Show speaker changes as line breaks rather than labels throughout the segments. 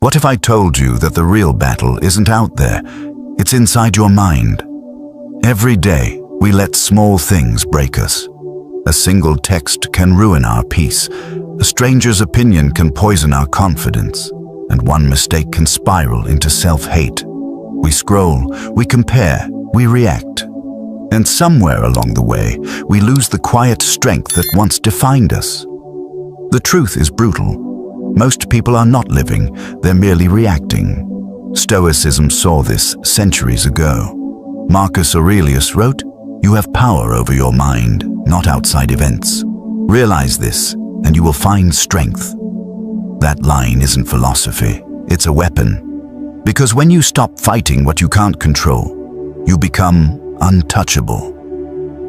What if I told you that the real battle isn't out there, it's inside your mind? Every day, we let small things break us. A single text can ruin our peace. A stranger's opinion can poison our confidence. And one mistake can spiral into self-hate. We scroll, we compare, we react. And somewhere along the way, we lose the quiet strength that once defined us. The truth is brutal. Most people are not living, they're merely reacting. Stoicism saw this centuries ago. Marcus Aurelius wrote, "You have power over your mind, not outside events. Realize this, and you will find strength." That line isn't philosophy, it's a weapon. Because when you stop fighting what you can't control, you become untouchable.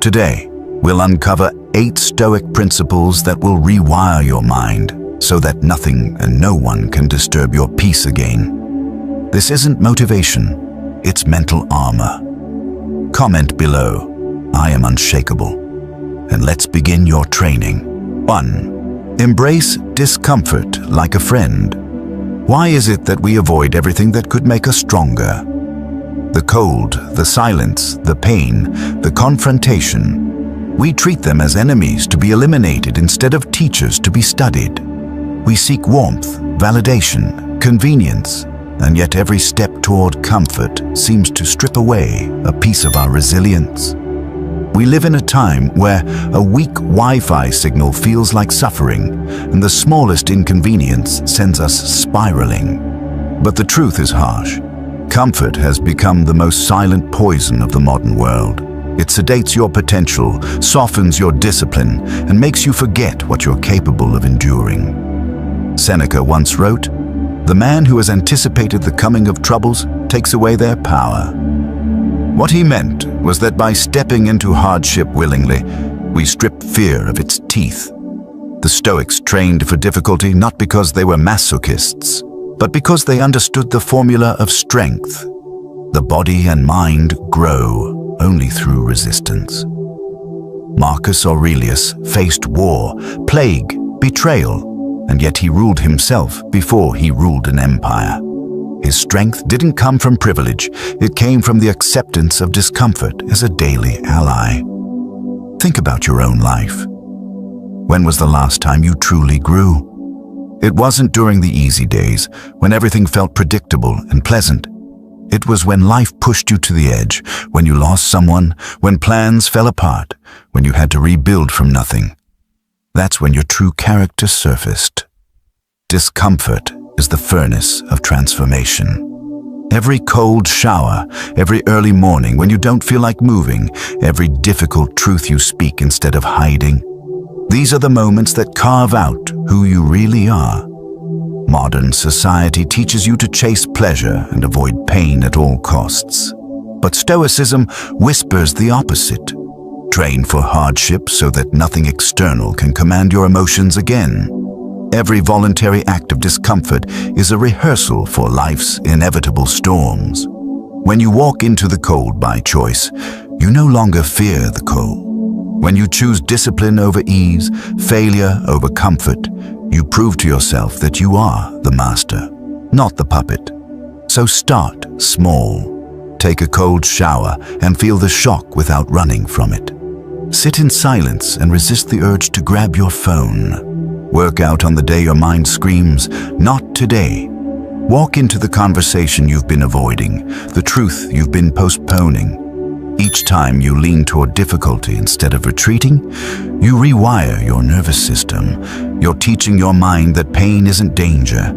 Today, we'll uncover 8 Stoic principles that will rewire your mind so that nothing and no one can disturb your peace again. This isn't motivation, it's mental armor. Comment below, "I am unshakable." And let's begin your training. 1. Embrace discomfort like a friend. Why is it that we avoid everything that could make us stronger? The cold, the silence, the pain, the confrontation. We treat them as enemies to be eliminated instead of teachers to be studied. We seek warmth, validation, convenience, and yet every step toward comfort seems to strip away a piece of our resilience. We live in a time where a weak Wi-Fi signal feels like suffering, and the smallest inconvenience sends us spiraling. But the truth is harsh. Comfort has become the most silent poison of the modern world. It sedates your potential, softens your discipline, and makes you forget what you're capable of enduring. Seneca once wrote, "The man who has anticipated the coming of troubles takes away their power." What he meant was that by stepping into hardship willingly, we strip fear of its teeth. The Stoics trained for difficulty not because they were masochists, but because they understood the formula of strength. The body and mind grow only through resistance. Marcus Aurelius faced war, plague, betrayal, and yet he ruled himself before he ruled an empire. His strength didn't come from privilege, it came from the acceptance of discomfort as a daily ally. Think about your own life. When was the last time you truly grew? It wasn't during the easy days, when everything felt predictable and pleasant. It was when life pushed you to the edge, when you lost someone, when plans fell apart, when you had to rebuild from nothing. That's when your true character surfaced. Discomfort is the furnace of transformation. Every cold shower, every early morning when you don't feel like moving, every difficult truth you speak instead of hiding. These are the moments that carve out who you really are. Modern society teaches you to chase pleasure and avoid pain at all costs. But Stoicism whispers the opposite. Train for hardship so that nothing external can command your emotions again. Every voluntary act of discomfort is a rehearsal for life's inevitable storms. When you walk into the cold by choice, you no longer fear the cold. When you choose discipline over ease, failure over comfort, you prove to yourself that you are the master, not the puppet. So start small. Take a cold shower and feel the shock without running from it. Sit in silence and resist the urge to grab your phone. Work out on the day your mind screams, "Not today." Walk into the conversation you've been avoiding, the truth you've been postponing. Each time you lean toward difficulty instead of retreating, you rewire your nervous system. You're teaching your mind that pain isn't danger,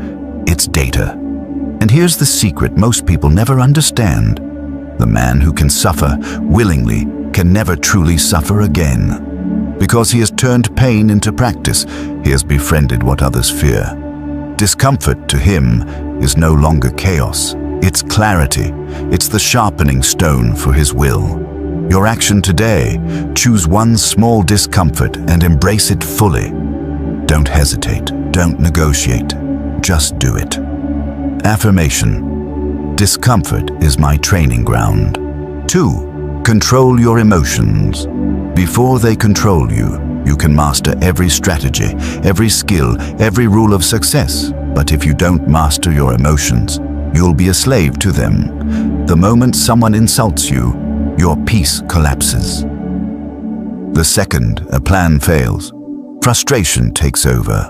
it's data. And here's the secret most people never understand. The man who can suffer willingly can never truly suffer again. Because he has turned pain into practice, he has befriended what others fear. Discomfort to him is no longer chaos. It's clarity. It's the sharpening stone for his will. Your action today, choose one small discomfort and embrace it fully. Don't hesitate. Don't negotiate. Just do it. Affirmation. Discomfort is my training ground. 2. Control your emotions. Before they control you, you can master every strategy, every skill, every rule of success. But if you don't master your emotions, you'll be a slave to them. The moment someone insults you, your peace collapses. The second a plan fails, frustration takes over.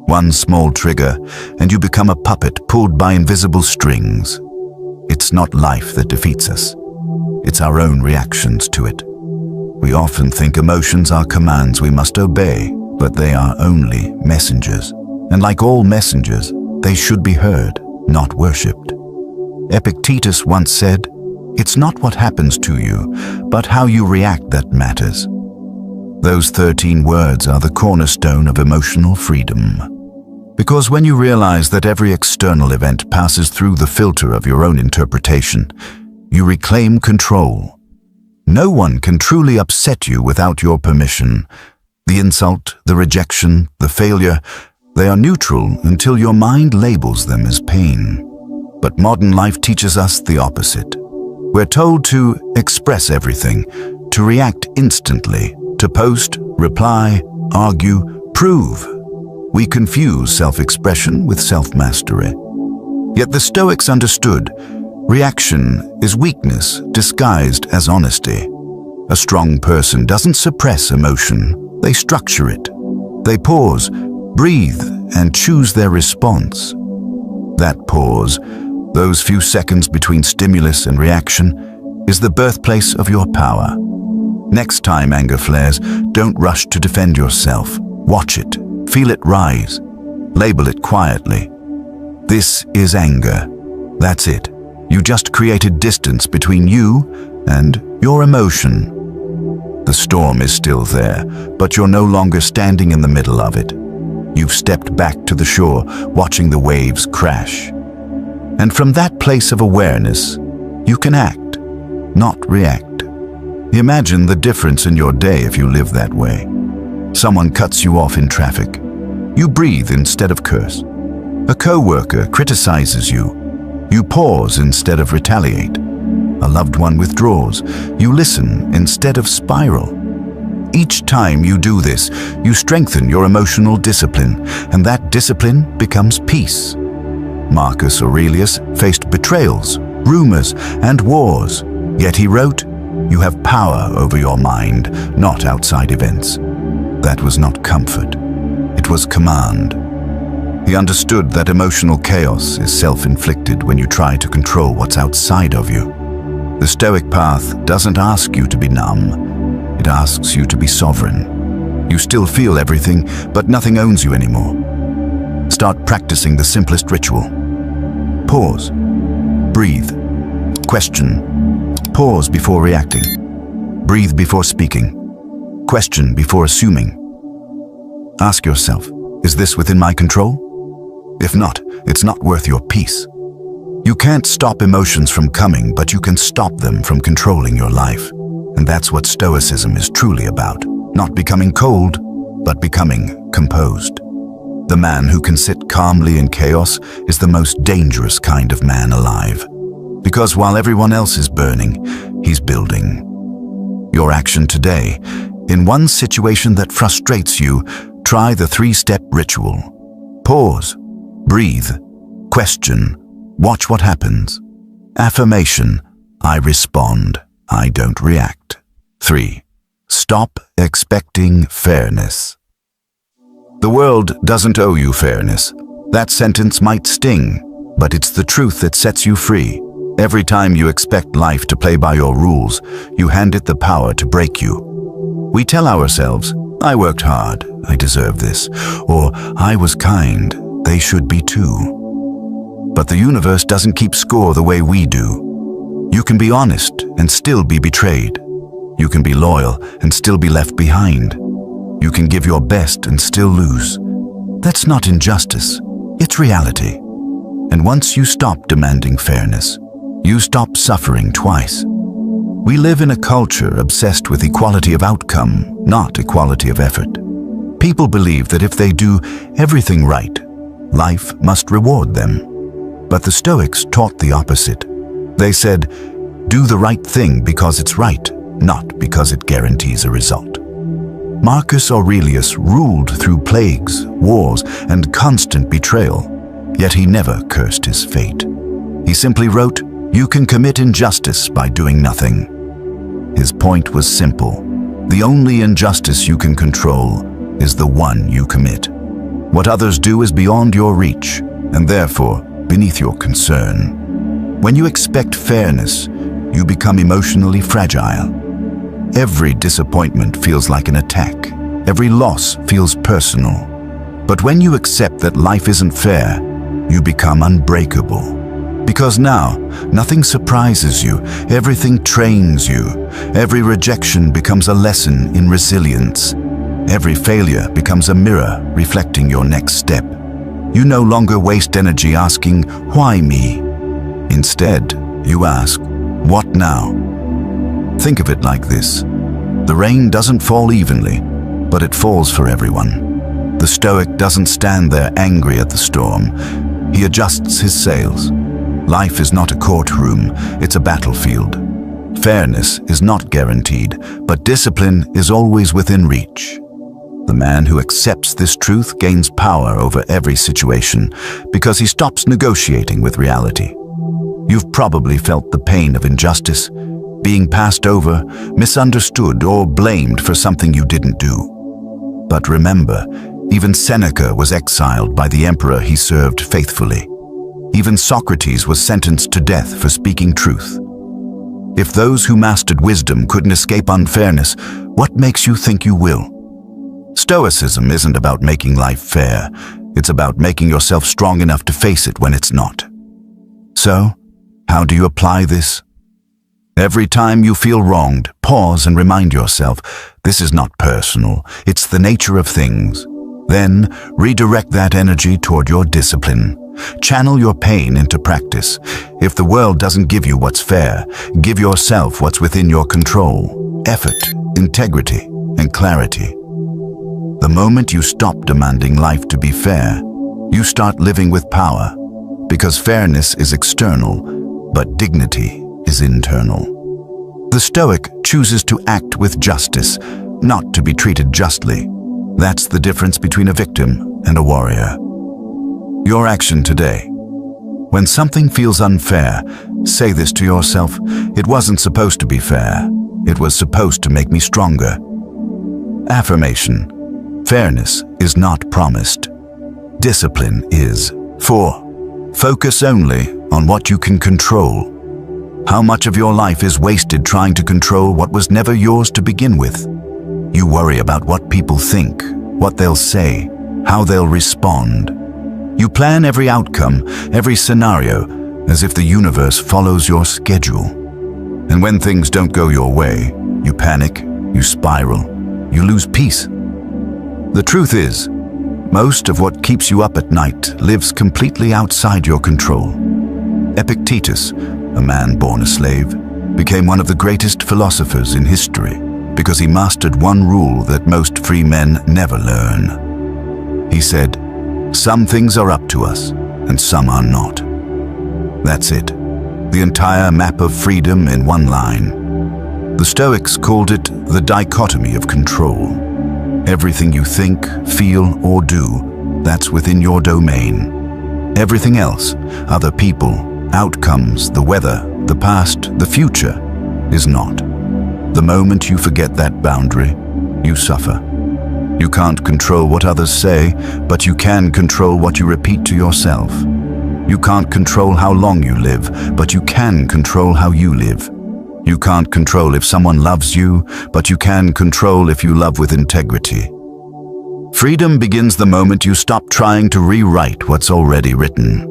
One small trigger, and you become a puppet pulled by invisible strings. It's not life that defeats us. It's our own reactions to it. We often think emotions are commands we must obey, but they are only messengers. And like all messengers, they should be heard, not worshipped. Epictetus once said, "It's not what happens to you, but how you react that matters." Those 13 words are the cornerstone of emotional freedom. Because when you realize that every external event passes through the filter of your own interpretation, you reclaim control. No one can truly upset you without your permission. The insult, the rejection, the failure, they are neutral until your mind labels them as pain. But modern life teaches us the opposite. We're told to express everything, to react instantly, to post, reply, argue, prove. We confuse self-expression with self-mastery. Yet the Stoics understood reaction is weakness disguised as honesty. A strong person doesn't suppress emotion, they structure it. They pause, breathe, and choose their response. That pause, those few seconds between stimulus and reaction, is the birthplace of your power. Next time anger flares, don't rush to defend yourself. Watch it. Feel it rise. Label it quietly. This is anger. That's it. You just created distance between you and your emotion. The storm is still there, but you're no longer standing in the middle of it. You've stepped back to the shore, watching the waves crash. And from that place of awareness, you can act, not react. Imagine the difference in your day if you live that way. Someone cuts you off in traffic. You breathe instead of curse. A coworker criticizes you. You pause instead of retaliate. A loved one withdraws. You listen instead of spiral. Each time you do this, you strengthen your emotional discipline, and that discipline becomes peace. Marcus Aurelius faced betrayals, rumors, and wars, yet he wrote, "You have power over your mind, not outside events." That was not comfort. It was command. He understood that emotional chaos is self-inflicted when you try to control what's outside of you. The Stoic path doesn't ask you to be numb. It asks you to be sovereign. You still feel everything, but nothing owns you anymore. Start practicing the simplest ritual. Pause. Breathe. Question. Pause before reacting. Breathe before speaking. Question before assuming. Ask yourself, is this within my control? If not, it's not worth your peace. You can't stop emotions from coming, but you can stop them from controlling your life. And that's what Stoicism is truly about. Not becoming cold, but becoming composed. The man who can sit calmly in chaos is the most dangerous kind of man alive. Because while everyone else is burning, he's building. Your action today, in one situation that frustrates you, try the 3-step ritual. Pause, breathe, question, watch what happens. Affirmation, I respond, I don't react. 3. Stop expecting fairness. The world doesn't owe you fairness. That sentence might sting, but it's the truth that sets you free. Every time you expect life to play by your rules, you hand it the power to break you. We tell ourselves, I worked hard, I deserve this, or I was kind, they should be too. But the universe doesn't keep score the way we do. You can be honest and still be betrayed. You can be loyal and still be left behind. You can give your best and still lose. That's not injustice, it's reality. And once you stop demanding fairness, you stop suffering twice. We live in a culture obsessed with equality of outcome, not equality of effort. People believe that if they do everything right, life must reward them. But the Stoics taught the opposite. They said, do the right thing because it's right, not because it guarantees a result. Marcus Aurelius ruled through plagues, wars, and constant betrayal. Yet he never cursed his fate. He simply wrote, "You can commit injustice by doing nothing." His point was simple. The only injustice you can control is the one you commit. What others do is beyond your reach, and therefore beneath your concern. When you expect fairness, you become emotionally fragile. Every disappointment feels like an attack. Every loss feels personal. But when you accept that life isn't fair, you become unbreakable. Because now, nothing surprises you, everything trains you. Every rejection becomes a lesson in resilience. Every failure becomes a mirror reflecting your next step. You no longer waste energy asking, "Why me?" Instead, you ask, "What now?" Think of it like this. The rain doesn't fall evenly, but it falls for everyone. The Stoic doesn't stand there angry at the storm. He adjusts his sails. Life is not a courtroom, it's a battlefield. Fairness is not guaranteed, but discipline is always within reach. The man who accepts this truth gains power over every situation because he stops negotiating with reality. You've probably felt the pain of injustice, being passed over, misunderstood, or blamed for something you didn't do. But remember, even Seneca was exiled by the emperor he served faithfully. Even Socrates was sentenced to death for speaking truth. If those who mastered wisdom couldn't escape unfairness, what makes you think you will? Stoicism isn't about making life fair. It's about making yourself strong enough to face it when it's not. So, how do you apply this? Every time you feel wronged, pause and remind yourself, this is not personal, it's the nature of things. Then, redirect that energy toward your discipline. Channel your pain into practice. If the world doesn't give you what's fair, give yourself what's within your control. Effort, integrity, and clarity. The moment you stop demanding life to be fair, you start living with power. Because fairness is external, but dignity is internal. The Stoic chooses to act with justice, not to be treated justly. That's the difference between a victim and a warrior. Your action today. When something feels unfair, say this to yourself, "It wasn't supposed to be fair. It was supposed to make me stronger." Affirmation. Fairness is not promised. Discipline is. 4. Focus only on what you can control. How much of your life is wasted trying to control what was never yours to begin with? You worry about what people think, what they'll say, how they'll respond. You plan every outcome, every scenario, as if the universe follows your schedule. And when things don't go your way, you panic, you spiral, you lose peace. The truth is, most of what keeps you up at night lives completely outside your control. Epictetus, a man born a slave, became one of the greatest philosophers in history because he mastered one rule that most free men never learn. He said, "Some things are up to us, and some are not." That's it. The entire map of freedom in one line. The Stoics called it the dichotomy of control. Everything you think, feel, or do, that's within your domain. Everything else, other people, outcomes, the weather, the past, the future, is not. The moment you forget that boundary, you suffer. You can't control what others say, but you can control what you repeat to yourself. You can't control how long you live, but you can control how you live. You can't control if someone loves you, but you can control if you love with integrity. Freedom begins the moment you stop trying to rewrite what's already written.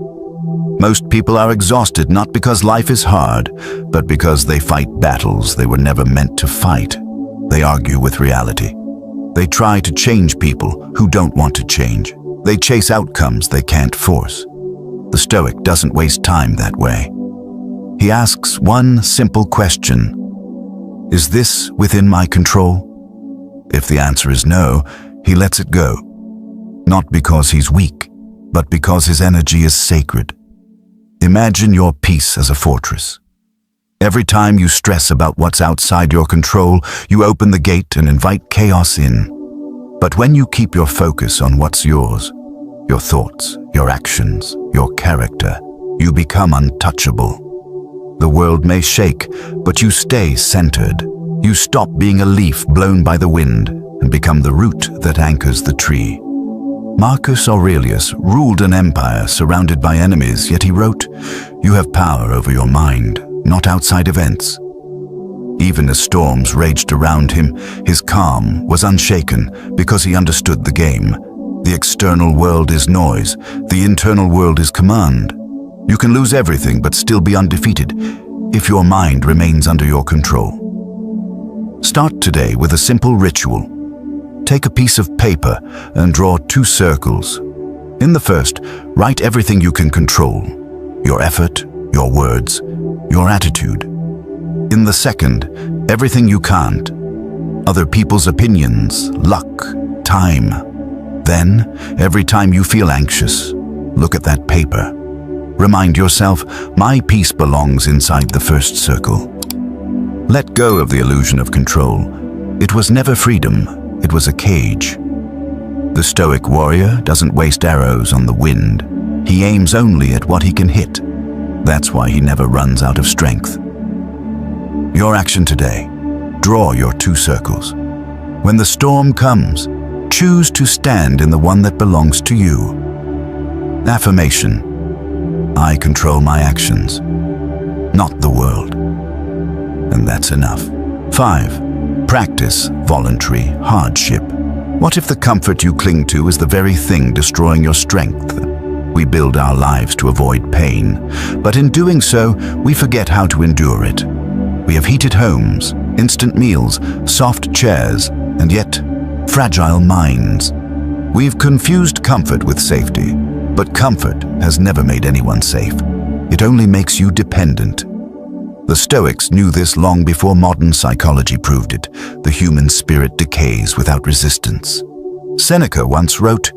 Most people are exhausted not because life is hard, but because they fight battles they were never meant to fight. They argue with reality. They try to change people who don't want to change. They chase outcomes they can't force. The Stoic doesn't waste time that way. He asks one simple question: is this within my control? If the answer is no, he lets it go. Not because he's weak, but because his energy is sacred. Imagine your peace as a fortress. Every time you stress about what's outside your control, you open the gate and invite chaos in. But when you keep your focus on what's yours, your thoughts, your actions, your character, you become untouchable. The world may shake, but you stay centered. You stop being a leaf blown by the wind and become the root that anchors the tree. Marcus Aurelius ruled an empire surrounded by enemies, yet he wrote, "You have power over your mind, not outside events." Even as storms raged around him, his calm was unshaken because he understood the game. The external world is noise, the internal world is command. You can lose everything but still be undefeated if your mind remains under your control. Start today with a simple ritual. Take a piece of paper and draw 2 circles. In the first, write everything you can control: your effort, your words, your attitude. In the second, everything you can't: other people's opinions, luck, time. Then, every time you feel anxious, look at that paper. Remind yourself, my peace belongs inside the first circle. Let go of the illusion of control. It was never freedom, it was a cage. The Stoic warrior doesn't waste arrows on the wind. He aims only at what he can hit. That's why he never runs out of strength. Your action today: draw your 2 circles. When the storm comes, choose to stand in the one that belongs to you. Affirmation: I control my actions, not the world. And that's enough. 5. Practice voluntary hardship. What if the comfort you cling to is the very thing destroying your strength? We build our lives to avoid pain, but in doing so, we forget how to endure it. We have heated homes, instant meals, soft chairs, and yet fragile minds. We've confused comfort with safety, but comfort has never made anyone safe. It only makes you dependent. The Stoics knew this long before modern psychology proved it. The human spirit decays without resistance. Seneca once wrote,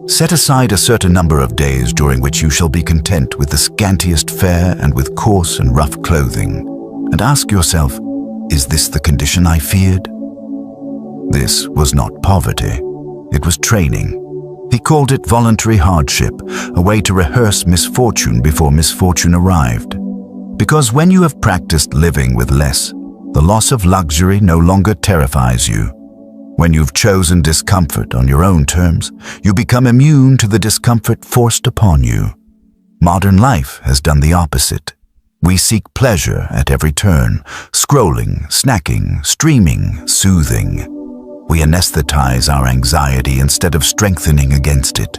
"Set aside a certain number of days during which you shall be content with the scantiest fare and with coarse and rough clothing. And ask yourself, is this the condition I feared?" This was not poverty. It was training. He called it voluntary hardship, a way to rehearse misfortune before misfortune arrived. Because when you have practiced living with less, the loss of luxury no longer terrifies you. When you've chosen discomfort on your own terms, you become immune to the discomfort forced upon you. Modern life has done the opposite. We seek pleasure at every turn, scrolling, snacking, streaming, soothing. We anesthetize our anxiety instead of strengthening against it.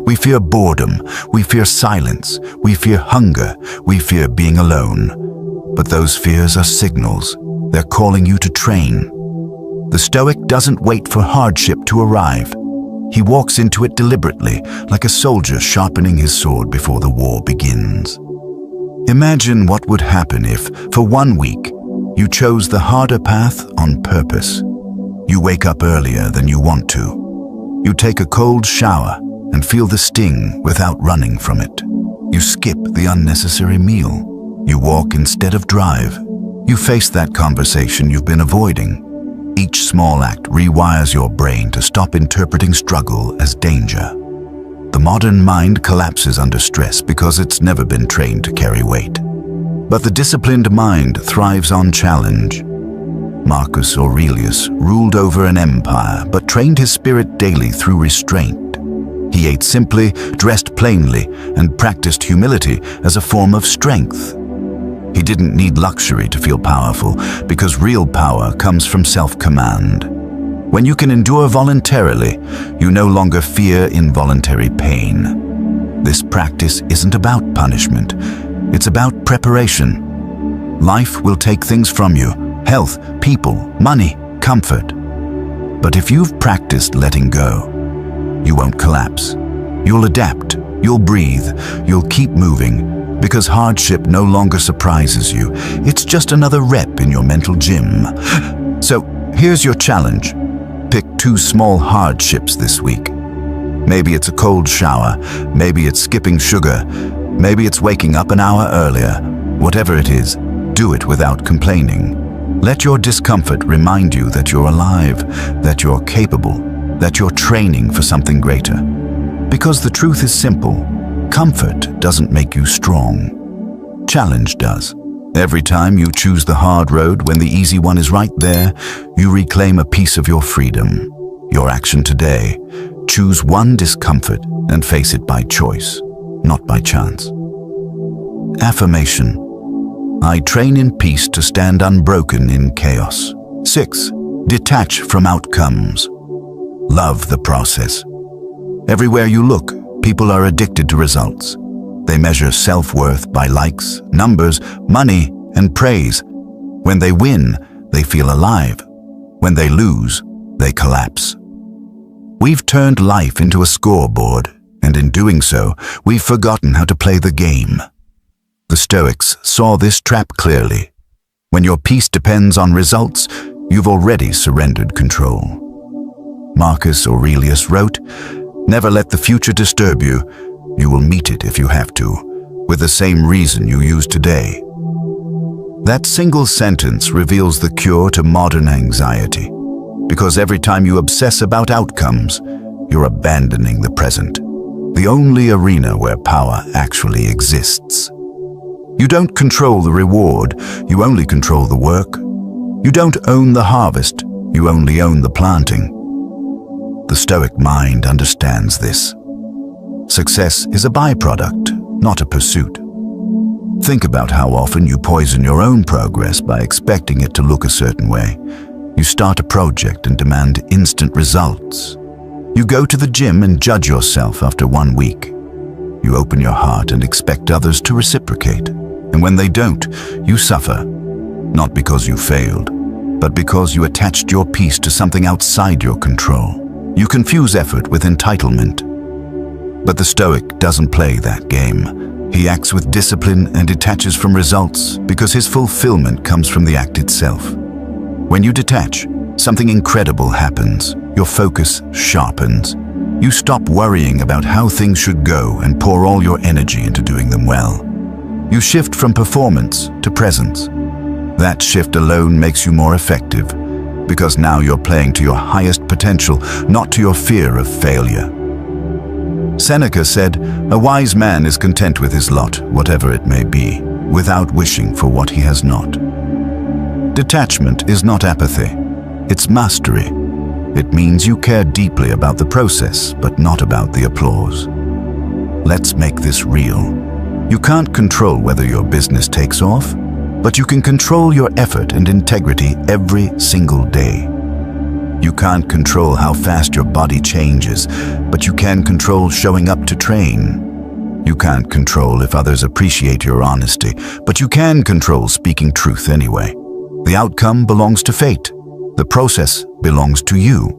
We fear boredom, we fear silence, we fear hunger, we fear being alone. But those fears are signals. They're calling you to train. The Stoic doesn't wait for hardship to arrive. He walks into it deliberately, like a soldier sharpening his sword before the war begins. Imagine what would happen if, for 1 week, you chose the harder path on purpose. You wake up earlier than you want to. You take a cold shower and feel the sting without running from it. You skip the unnecessary meal. You walk instead of drive. You face that conversation you've been avoiding. Each small act rewires your brain to stop interpreting struggle as danger. The modern mind collapses under stress because it's never been trained to carry weight. But the disciplined mind thrives on challenge. Marcus Aurelius ruled over an empire but trained his spirit daily through restraint. He ate simply, dressed plainly, and practiced humility as a form of strength. He didn't need luxury to feel powerful, because real power comes from self-command. When you can endure voluntarily, you no longer fear involuntary pain. This practice isn't about punishment. It's about preparation. Life will take things from you: health, people, money, comfort. But if you've practiced letting go, you won't collapse. You'll adapt, you'll breathe, you'll keep moving, because hardship no longer surprises you. It's just another rep in your mental gym. So here's your challenge. Pick 2 small hardships this week. Maybe it's a cold shower, maybe it's skipping sugar, maybe it's waking up an hour earlier. Whatever it is, do it without complaining. Let your discomfort remind you that you're alive, that you're capable, that you're training for something greater. Because the truth is simple. Comfort doesn't make you strong. Challenge does. Every time you choose the hard road when the easy one is right there, you reclaim a piece of your freedom. Your action today: choose one discomfort and face it by choice, not by chance. Affirmation: I train in peace to stand unbroken in chaos. 6. Detach from outcomes. Love the process. Everywhere you look, people are addicted to results. They measure self-worth by likes, numbers, money, and praise. When they win, they feel alive. When they lose, they collapse. We've turned life into a scoreboard, and in doing so, we've forgotten how to play the game. The Stoics saw this trap clearly. When your peace depends on results, you've already surrendered control. Marcus Aurelius wrote, "Never let the future disturb you. You will meet it if you have to, with the same reason you use today." That single sentence reveals the cure to modern anxiety, because every time you obsess about outcomes, you're abandoning the present, the only arena where power actually exists. You don't control the reward, you only control the work. You don't own the harvest, you only own the planting. The Stoic mind understands this. Success is a byproduct, not a pursuit. Think about how often you poison your own progress by expecting it to look a certain way. You start a project and demand instant results. You go to the gym and judge yourself after 1 week. You open your heart and expect others to reciprocate. And when they don't, you suffer. Not because you failed, but because you attached your peace to something outside your control. You confuse effort with entitlement. But the Stoic doesn't play that game. He acts with discipline and detaches from results because his fulfillment comes from the act itself. When you detach, something incredible happens. Your focus sharpens. You stop worrying about how things should go and pour all your energy into doing them well. You shift from performance to presence. That shift alone makes you more effective, because now you're playing to your highest potential, not to your fear of failure. Seneca said, "A wise man is content with his lot, whatever it may be, without wishing for what he has not." Detachment is not apathy, it's mastery. It means you care deeply about the process, but not about the applause. Let's make this real. You can't control whether your business takes off, but you can control your effort and integrity every single day. You can't control how fast your body changes, but you can control showing up to train. You can't control if others appreciate your honesty, but you can control speaking truth anyway. The outcome belongs to fate. The process belongs to you.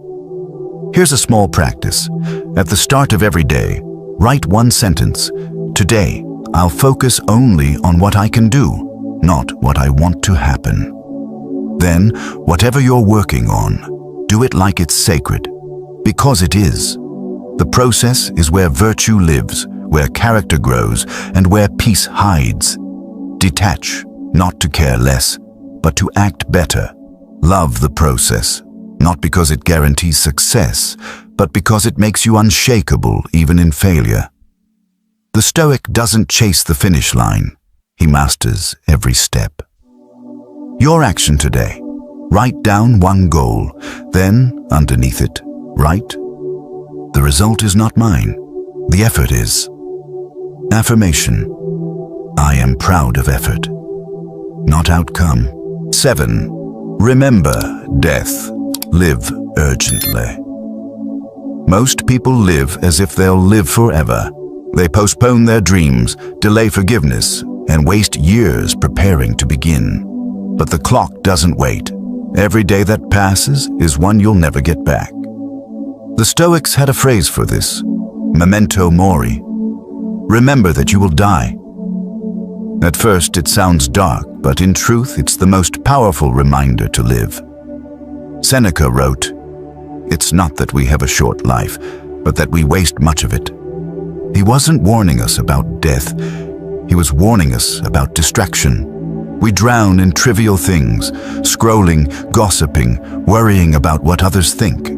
Here's a small practice. At the start of every day, write one sentence. Today, I'll focus only on what I can do, not what I want to happen. Then, whatever you're working on, do it like it's sacred, because it is. The process is where virtue lives, where character grows, and where peace hides. Detach, not to care less, but to act better. Love the process, not because it guarantees success, but because it makes you unshakable even in failure. The Stoic doesn't chase the finish line. He masters every step. Your action today. Write down one goal, then, underneath it, write, "The result is not mine. The effort is." Affirmation: I am proud of effort, not outcome. 7. Remember death. Live urgently. Most people live as if they'll live forever. They postpone their dreams, delay forgiveness, and waste years preparing to begin. But the clock doesn't wait. Every day that passes is one you'll never get back. The Stoics had a phrase for this: memento mori. Remember that you will die. At first it sounds dark, but in truth it's the most powerful reminder to live. Seneca wrote, "It's not that we have a short life, but that we waste much of it." He wasn't warning us about death. He was warning us about distraction. We drown in trivial things, scrolling, gossiping, worrying about what others think,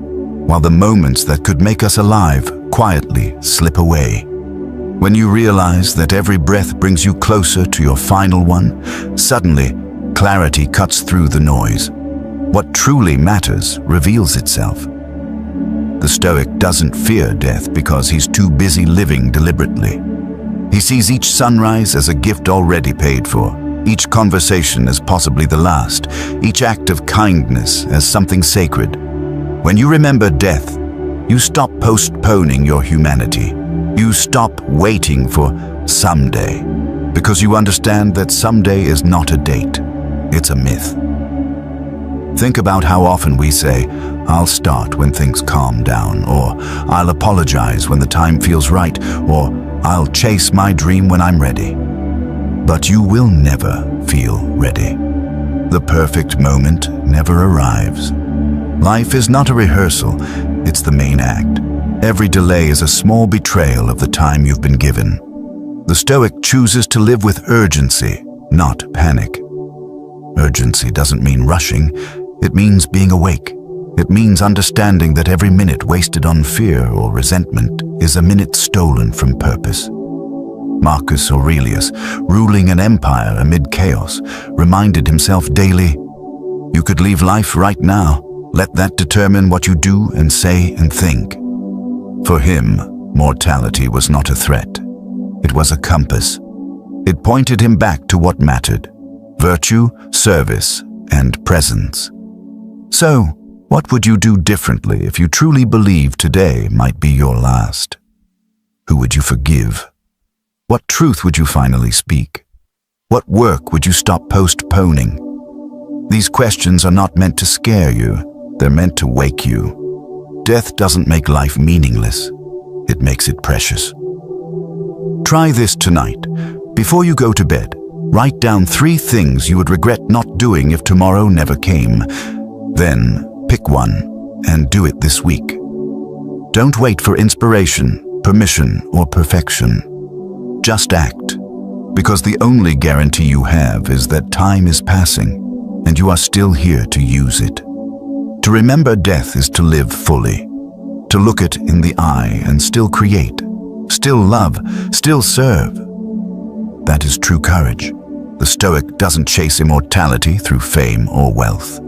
while the moments that could make us alive quietly slip away. When you realize that every breath brings you closer to your final one, suddenly clarity cuts through the noise. What truly matters reveals itself. The Stoic doesn't fear death because he's too busy living deliberately. He sees each sunrise as a gift already paid for, each conversation as possibly the last, each act of kindness as something sacred. When you remember death, you stop postponing your humanity. You stop waiting for someday, because you understand that someday is not a date, it's a myth. Think about how often we say, "I'll start when things calm down," or "I'll apologize when the time feels right," or "I'll chase my dream when I'm ready." But you will never feel ready. The perfect moment never arrives. Life is not a rehearsal, it's the main act. Every delay is a small betrayal of the time you've been given. The Stoic chooses to live with urgency, not panic. Urgency doesn't mean rushing, it means being awake. It means understanding that every minute wasted on fear or resentment is a minute stolen from purpose. Marcus Aurelius, ruling an empire amid chaos, reminded himself daily, "You could leave life right now. Let that determine what you do and say and think." For him, mortality was not a threat. It was a compass. It pointed him back to what mattered: virtue, service, and presence. So, what would you do differently if you truly believed today might be your last? Who would you forgive? What truth would you finally speak? What work would you stop postponing? These questions are not meant to scare you, they're meant to wake you. Death doesn't make life meaningless, it makes it precious. Try this tonight. Before you go to bed, write down 3 things you would regret not doing if tomorrow never came. Then, pick one and do it this week. Don't wait for inspiration, permission, or perfection. Just act, because the only guarantee you have is that time is passing, and you are still here to use it. To remember death is to live fully, to look it in the eye and still create, still love, still serve. That is true courage. The Stoic doesn't chase immortality through fame or wealth.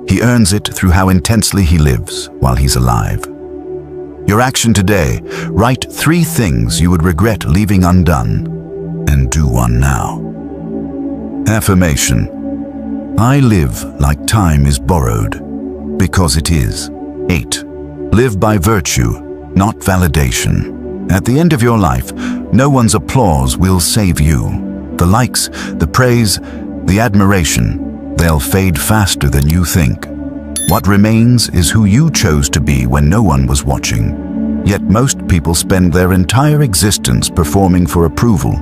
He earns it through how intensely he lives while he's alive. Your action today: write 3 things you would regret leaving undone, and do one now. Affirmation: I live like time is borrowed, because it is. 8. Live by virtue, not validation. At the end of your life, no one's applause will save you. The likes, the praise, the admiration, they'll fade faster than you think. What remains is who you chose to be when no one was watching. Yet most people spend their entire existence performing for approval,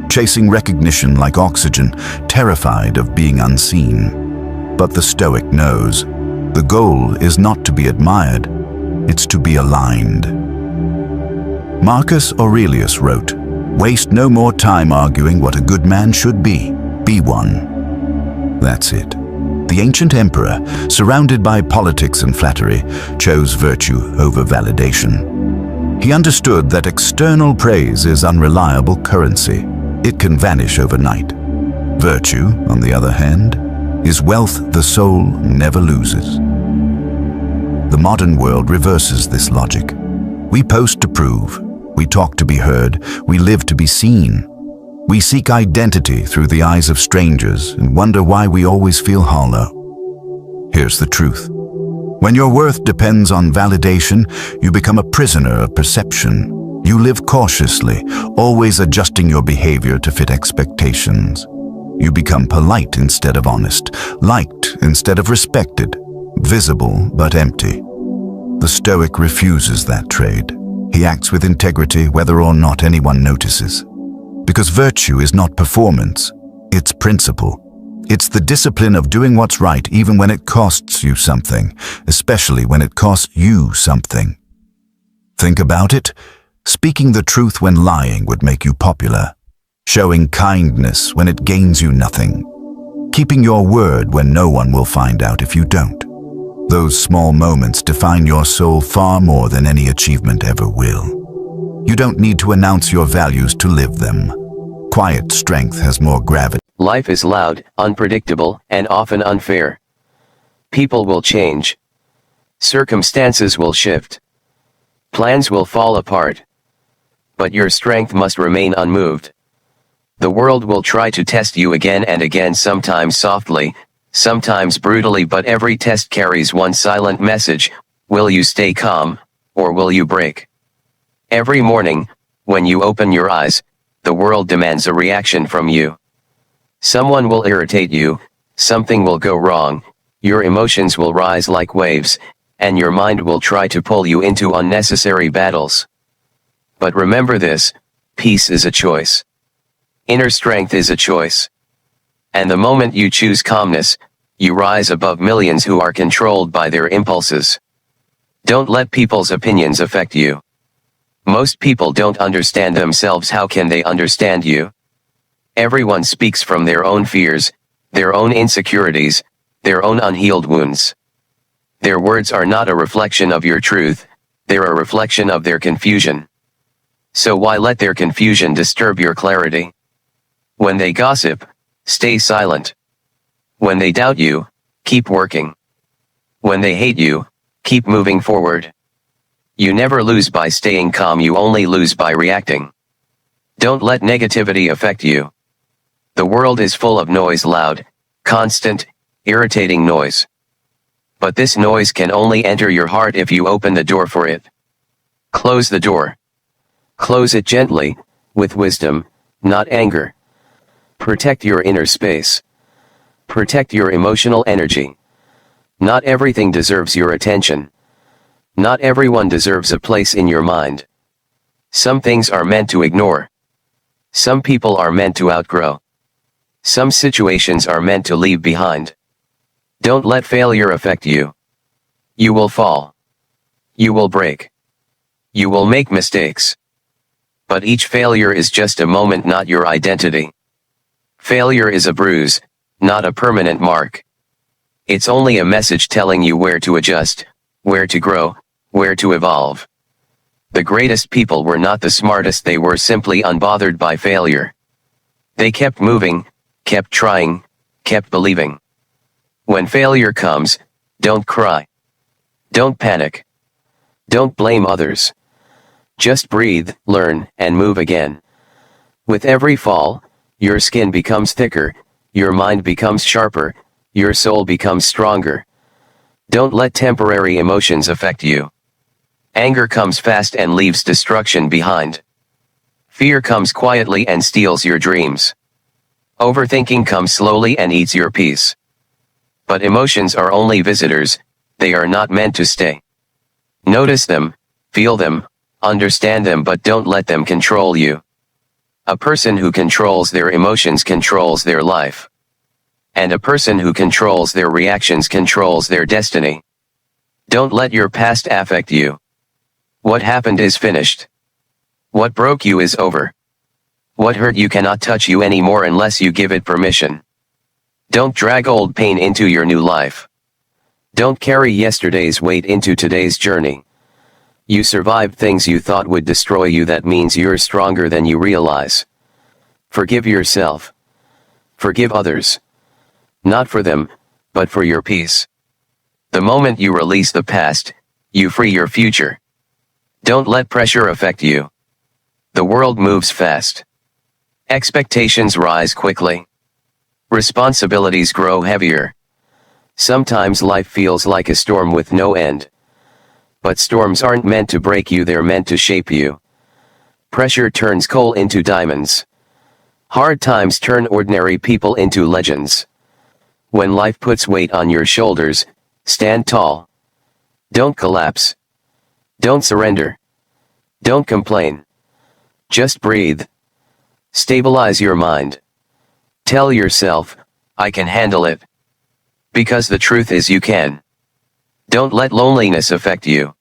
chasing recognition like oxygen, terrified of being unseen. But the Stoic knows, the goal is not to be admired, it's to be aligned. Marcus Aurelius wrote, "Waste no more time arguing what a good man should be one." That's it. The ancient emperor, surrounded by politics and flattery, chose virtue over validation. He understood that external praise is unreliable currency. It can vanish overnight. Virtue, on the other hand, is wealth the soul never loses. The modern world reverses this logic. We post to prove, we talk to be heard, we live to be seen. We seek identity through the eyes of strangers and wonder why we always feel hollow. Here's the truth. When your worth depends on validation, you become a prisoner of perception. You live cautiously, always adjusting your behavior to fit expectations. You become polite instead of honest, liked instead of respected, visible but empty. The Stoic refuses that trade. He acts with integrity whether or not anyone notices. Because virtue is not performance, it's principle. It's the discipline of doing what's right even when it costs you something, especially when it costs you something. Think about it. Speaking the truth when lying would make you popular. Showing kindness when it gains you nothing. Keeping your word when no one will find out if you don't. Those small moments define your soul far more than any achievement ever will. You don't need to announce your values to live them. Quiet strength has more gravity.
Life is loud, unpredictable, and often unfair. People will change. Circumstances will shift. Plans will fall apart. But your strength must remain unmoved. The world will try to test you again and again, sometimes softly, sometimes brutally, but every test carries one silent message: will you stay calm, or will you break? Every morning, when you open your eyes, the world demands a reaction from you. Someone will irritate you, something will go wrong, your emotions will rise like waves, and your mind will try to pull you into unnecessary battles. But remember this: peace is a choice. Inner strength is a choice. And the moment you choose calmness, you rise above millions who are controlled by their impulses. Don't let people's opinions affect you. Most people don't understand themselves. How can they understand you? Everyone speaks from their own fears, their own insecurities, their own unhealed wounds. Their words are not a reflection of your truth, they're a reflection of their confusion. So why let their confusion disturb your clarity? When they gossip, stay silent. When they doubt you, keep working. When they hate you, keep moving forward. You never lose by staying calm, you only lose by reacting. Don't let negativity affect you. The world is full of noise, loud, constant, irritating noise. But this noise can only enter your heart if you open the door for it. Close the door. Close it gently, with wisdom, not anger. Protect your inner space. Protect your emotional energy. Not everything deserves your attention. Not everyone deserves a place in your mind. Some things are meant to ignore. Some people are meant to outgrow. Some situations are meant to leave behind. Don't let failure affect you. You will fall. You will break. You will make mistakes. But each failure is just a moment, not your identity. Failure is a bruise, not a permanent mark. It's only a message telling you where to adjust, where to grow, where to evolve. The greatest people were not the smartest, they were simply unbothered by failure. They kept moving, kept trying, kept believing. When failure comes, don't cry. Don't panic. Don't blame others. Just breathe, learn, and move again. With every fall, your skin becomes thicker, your mind becomes sharper, your soul becomes stronger. Don't let temporary emotions affect you. Anger comes fast and leaves destruction behind. Fear comes quietly and steals your dreams. Overthinking comes slowly and eats your peace. But emotions are only visitors, they are not meant to stay. Notice them, feel them, understand them, but don't let them control you. A person who controls their emotions controls their life. And a person who controls their reactions controls their destiny. Don't let your past affect you. What happened is finished. What broke you is over. What hurt you cannot touch you anymore unless you give it permission. Don't drag old pain into your new life. Don't carry yesterday's weight into today's journey. You survived things you thought would destroy you, that means you're stronger than you realize. Forgive yourself. Forgive others. Not for them, but for your peace. The moment you release the past, you free your future. Don't let pressure affect you. The world moves fast. Expectations rise quickly. Responsibilities grow heavier. Sometimes life feels like a storm with no end. But storms aren't meant to break you, they're meant to shape you. Pressure turns coal into diamonds. Hard times turn ordinary people into legends. When life puts weight on your shoulders, stand tall. Don't collapse. Don't surrender. Don't complain. Just breathe. Stabilize your mind. Tell yourself, I can handle it. Because the truth is you can. Don't let loneliness affect you.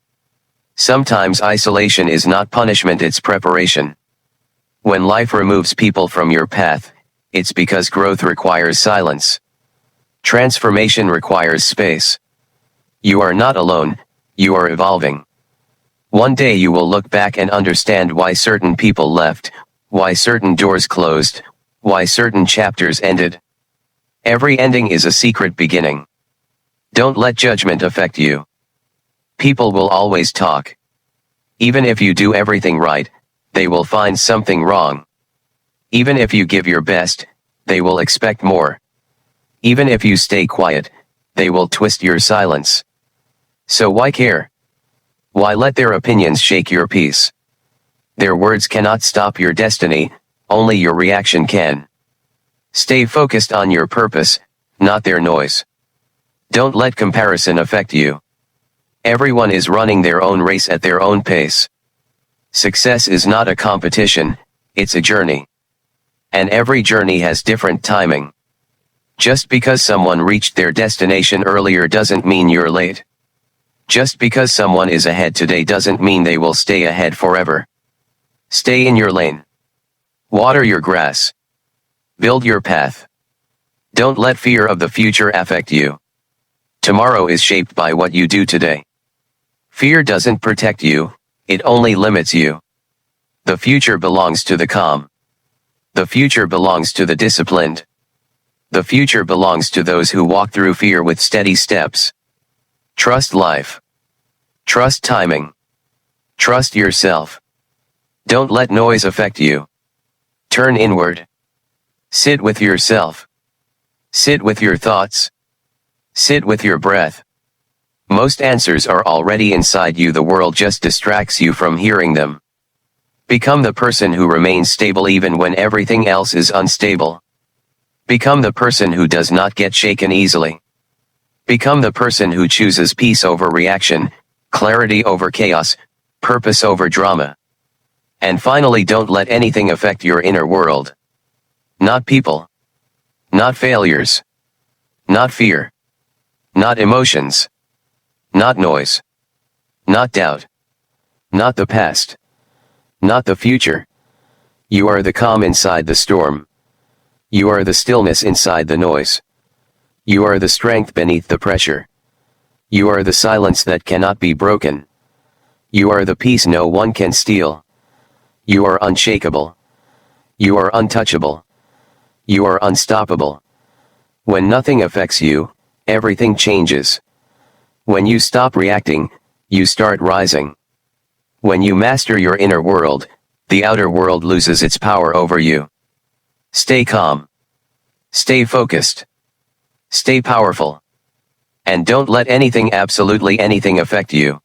Sometimes isolation is not punishment, it's preparation. When life removes people from your path, it's because growth requires silence. Transformation requires space. You are not alone, you are evolving. One day you will look back and understand why certain people left, why certain doors closed, why certain chapters ended. Every ending is a secret beginning. Don't let judgment affect you. People will always talk. Even if you do everything right, they will find something wrong. Even if you give your best, they will expect more. Even if you stay quiet, they will twist your silence. So why care? Why let their opinions shake your peace? Their words cannot stop your destiny, only your reaction can. Stay focused on your purpose, not their noise. Don't let comparison affect you. Everyone is running their own race at their own pace. Success is not a competition, it's a journey. And every journey has different timing. Just because someone reached their destination earlier doesn't mean you're late. Just because someone is ahead today doesn't mean they will stay ahead forever. Stay in your lane. Water your grass. Build your path. Don't let fear of the future affect you. Tomorrow is shaped by what you do today. Fear doesn't protect you, it only limits you. The future belongs to the calm. The future belongs to the disciplined. The future belongs to those who walk through fear with steady steps. Trust life. Trust timing. Trust yourself. Don't let noise affect you. Turn inward. Sit with yourself. Sit with your thoughts. Sit with your breath. Most answers are already inside you, the world just distracts you from hearing them. Become the person who remains stable even when everything else is unstable. Become the person who does not get shaken easily. Become the person who chooses peace over reaction, clarity over chaos, purpose over drama. And finally, don't let anything affect your inner world. Not people. Not failures. Not fear. Not emotions. Not noise. Not doubt. Not the past. Not the future. You are the calm inside the storm. You are the stillness inside the noise. You are the strength beneath the pressure. You are the silence that cannot be broken. You are the peace no one can steal. You are unshakable. You are untouchable. You are unstoppable. When nothing affects you, everything changes. When you stop reacting, you start rising. When you master your inner world, the outer world loses its power over you. Stay calm. Stay focused. Stay powerful. And don't let anything, absolutely anything, affect you.